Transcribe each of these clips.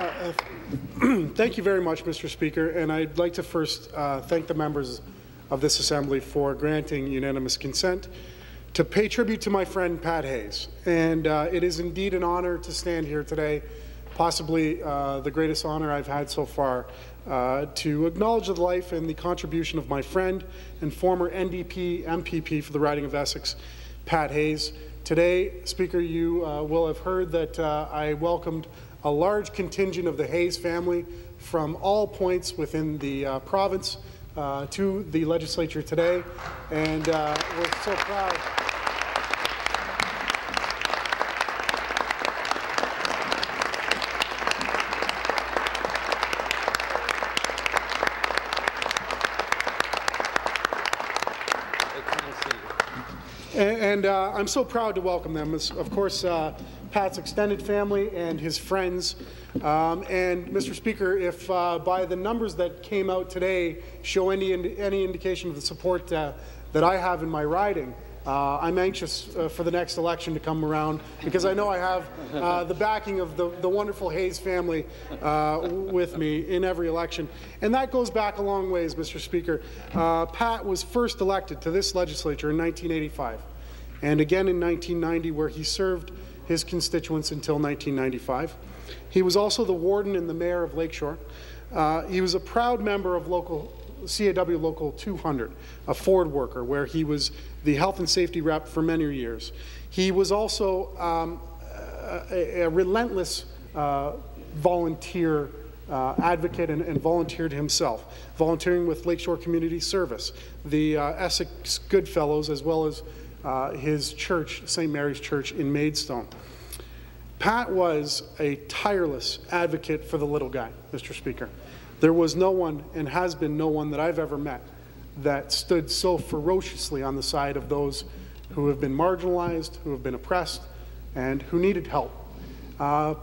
Thank you very much, Mr. Speaker, and I'd like to first thank the members of this Assembly for granting unanimous consent to pay tribute to my friend Pat Hayes. And it is indeed an honour to stand here today, possibly the greatest honour I've had so far, to acknowledge the life and the contribution of my friend and former NDP MPP for the riding of Essex, Pat Hayes. Today, Speaker, you will have heard that I welcomed a large contingent of the Hayes family from all points within the province to the legislature today, and we're so proud. And I'm so proud to welcome them. Of course, Pat's extended family and his friends. And, Mr. Speaker, if by the numbers that came out today show any indication of the support that I have in my riding, I'm anxious for the next election to come around, because I know I have the backing of the wonderful Hayes family with me in every election. And that goes back a long ways, Mr. Speaker. Pat was first elected to this legislature in 1985, and again in 1990, where he served his constituents until 1995. He was also the warden and the mayor of Lakeshore. He was a proud member of CAW Local 200, a Ford worker, where he was the health and safety rep for many years. He was also a relentless volunteer advocate and volunteered himself, volunteering with Lakeshore Community Service, the Essex Goodfellows, as well as his church, St. Mary's Church in Maidstone. Pat was a tireless advocate for the little guy, Mr. Speaker. There was no one, and has been no one, that I've ever met that stood so ferociously on the side of those who have been marginalized, who have been oppressed, and who needed help.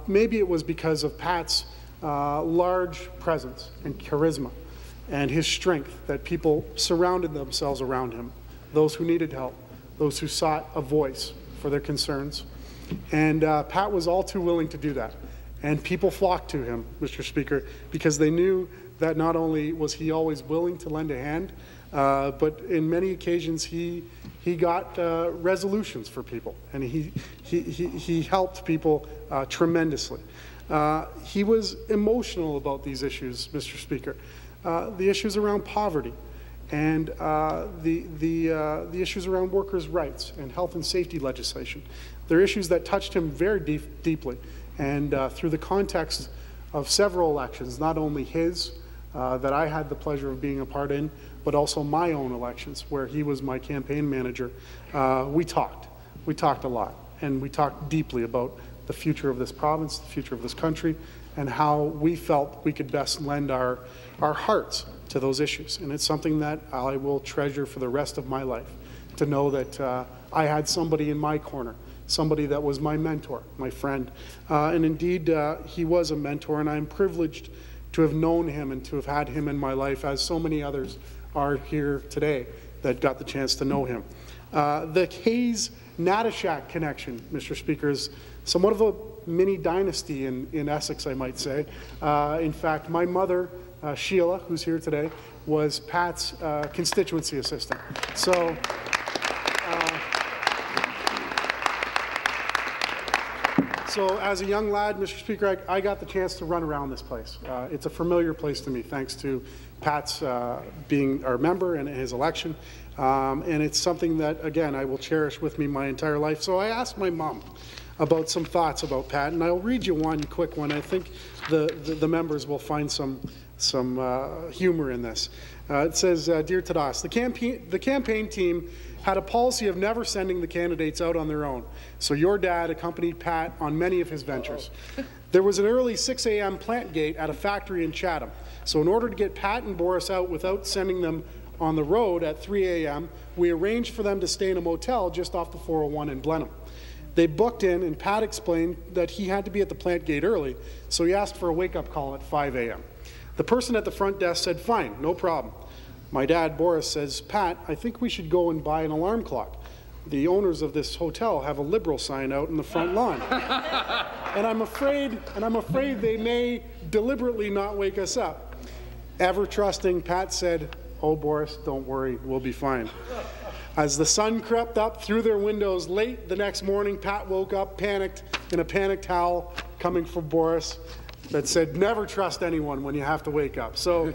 Maybe it was because of Pat's large presence and charisma and his strength that people surrounded themselves around him, those who needed help, those who sought a voice for their concerns. And Pat was all too willing to do that. And people flocked to him, Mr. Speaker, because they knew that not only was he always willing to lend a hand, but in many occasions he got resolutions for people, and he helped people tremendously. He was emotional about these issues, Mr. Speaker, the issues around poverty, and the issues around workers' rights and health and safety legislation. They're issues that touched him very deeply, and through the context of several elections, not only his, that I had the pleasure of being a part in, but also my own elections, where he was my campaign manager. We talked a lot, and we talked deeply about the future of this province, the future of this country, and how we felt we could best lend our hearts to those issues. And it's something that I will treasure for the rest of my life, to know that I had somebody in my corner, somebody that was my mentor, my friend. And indeed, he was a mentor, and I'm privileged to have known him and to have had him in my life, as so many others are here today that got the chance to know him. The Hayes-Natyshak connection, Mr. Speaker, is somewhat of a mini dynasty in Essex, I might say. In fact, my mother, Sheila, who's here today, was Pat's constituency assistant. So as a young lad, Mr. Speaker, I got the chance to run around this place. It's a familiar place to me, thanks to Pat's being our member and his election. And it's something that, again, I will cherish with me my entire life. So I asked my mom about some thoughts about Pat, and I'll read you one quick one. I think the members will find some humor in this. It says, "Dear Tadas, the campaign team had a policy of never sending the candidates out on their own, so your dad accompanied Pat on many of his ventures. There was an early 6 a.m. plant gate at a factory in Chatham, so in order to get Pat and Boris out without sending them on the road at 3 a.m., we arranged for them to stay in a motel just off the 401 in Blenheim. They booked in, and Pat explained that he had to be at the plant gate early, so he asked for a wake-up call at 5 a.m. The person at the front desk said, 'Fine, no problem.' My dad, Boris, says, 'Pat, I think we should go and buy an alarm clock.' the owners of this hotel have a Liberal sign out in the front lawn. And I'm afraid they may deliberately not wake us up. Ever trusting, Pat said, "Oh, Boris, don't worry, we'll be fine." As the sun crept up through their windows late the next morning, Pat woke up panicked in a panic towel coming from Boris that said, "Never trust anyone when you have to wake up." So,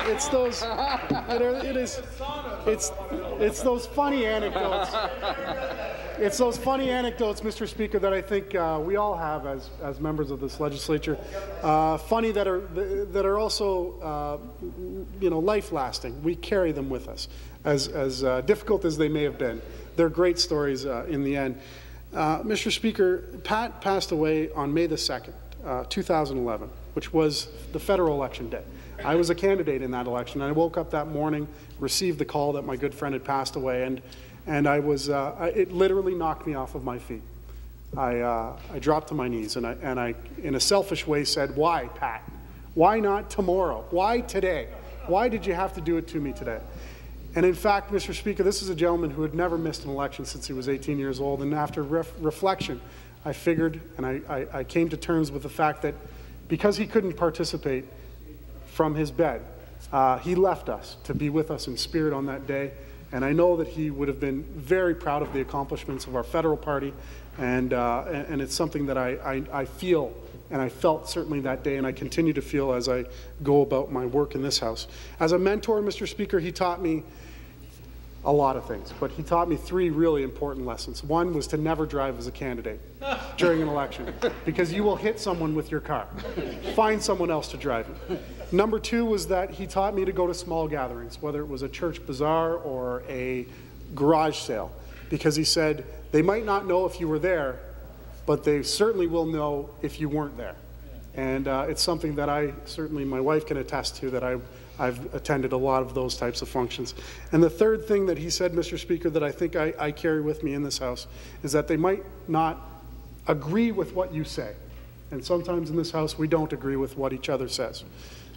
it's those, it's those funny anecdotes. It's those funny anecdotes, Mr. Speaker, that I think we all have as members of this legislature. Funny that are also, life-lasting. We carry them with us, as difficult as they may have been. They're great stories in the end. Mr. Speaker, Pat passed away on May the 2nd, 2011, which was the federal election day. I was a candidate in that election. I woke up that morning, received the call that my good friend had passed away, and I was, it literally knocked me off of my feet. I dropped to my knees, and I, in a selfish way, said, "Why, Pat? Why not tomorrow? Why today? Why did you have to do it to me today?" And in fact, Mr. Speaker, this is a gentleman who had never missed an election since he was 18 years old, and after reflection, I figured, and I came to terms with the fact that because he couldn't participate from his bed, he left us to be with us in spirit on that day. And I know that he would have been very proud of the accomplishments of our federal party, and it's something that I feel, and I felt certainly that day, and I continue to feel as I go about my work in this House. As a mentor, Mr. Speaker, he taught me a lot of things, but he taught me 3 really important lessons. One was to never drive as a candidate during an election, because you will hit someone with your car. Find someone else to drive you. Number 2 was that he taught me to go to small gatherings, whether it was a church bazaar or a garage sale, because he said, they might not know if you were there, but they certainly will know if you weren't there. And it's something that my wife can attest to, that I've attended a lot of those types of functions. And the third thing that he said, Mr. Speaker, that I think I carry with me in this House is that they might not agree with what you say. And sometimes in this House we don't agree with what each other says.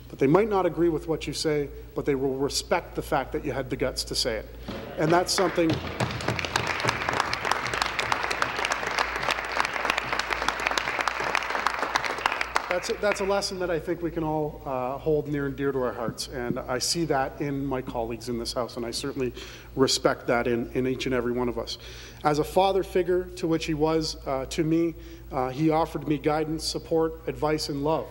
But they might not agree with what you say, but they will respect the fact that you had the guts to say it. And that's something... That's a lesson that I think we can all hold near and dear to our hearts, and I see that in my colleagues in this House, and I certainly respect that in each and every one of us. As a father figure, to which he was to me, he offered me guidance, support, advice, and love,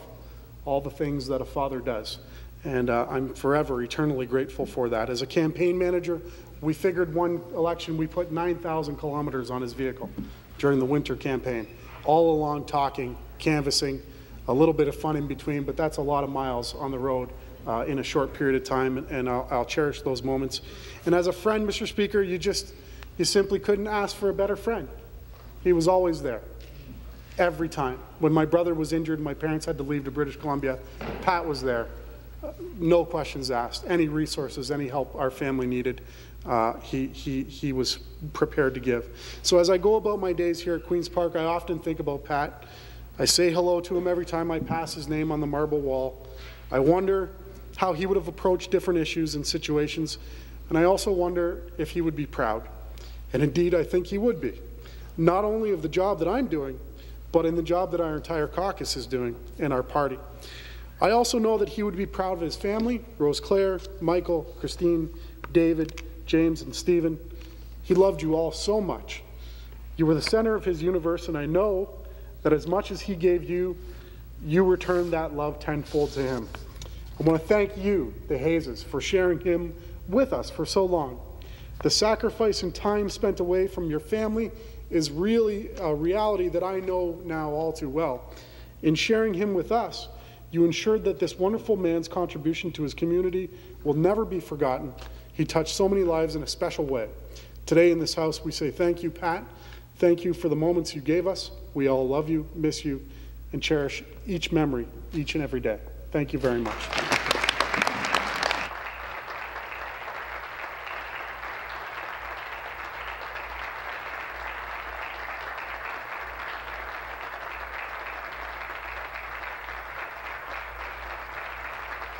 all the things that a father does, and I'm forever, eternally grateful for that. As a campaign manager, we figured one election we put 9,000 kilometers on his vehicle during the winter campaign, all along talking, canvassing, a little bit of fun in between, but that's a lot of miles on the road in a short period of time, and I'll cherish those moments. And as a friend, Mr. Speaker, you simply couldn't ask for a better friend. He was always there, every time. When my brother was injured and my parents had to leave to British Columbia, Pat was there. No questions asked. Any resources, any help our family needed, he was prepared to give. So as I go about my days here at Queen's Park, I often think about Pat. I say hello to him every time I pass his name on the marble wall. I wonder how he would have approached different issues and situations, and I also wonder if he would be proud. And indeed, I think he would be, not only of the job that I'm doing, but in the job that our entire caucus is doing in our party. I also know that he would be proud of his family, Rose Claire, Michael, Christine, David, James, and Stephen. He loved you all so much. You were the center of his universe, and I know that as much as he gave you, you returned that love tenfold to him. I want to thank you, the Hayeses, for sharing him with us for so long. The sacrifice and time spent away from your family is really a reality that I know now all too well. In sharing him with us, you ensured that this wonderful man's contribution to his community will never be forgotten. He touched so many lives in a special way. Today in this House, we say thank you, Pat. Thank you for the moments you gave us. We all love you, miss you, and cherish each memory each and every day. Thank you very much.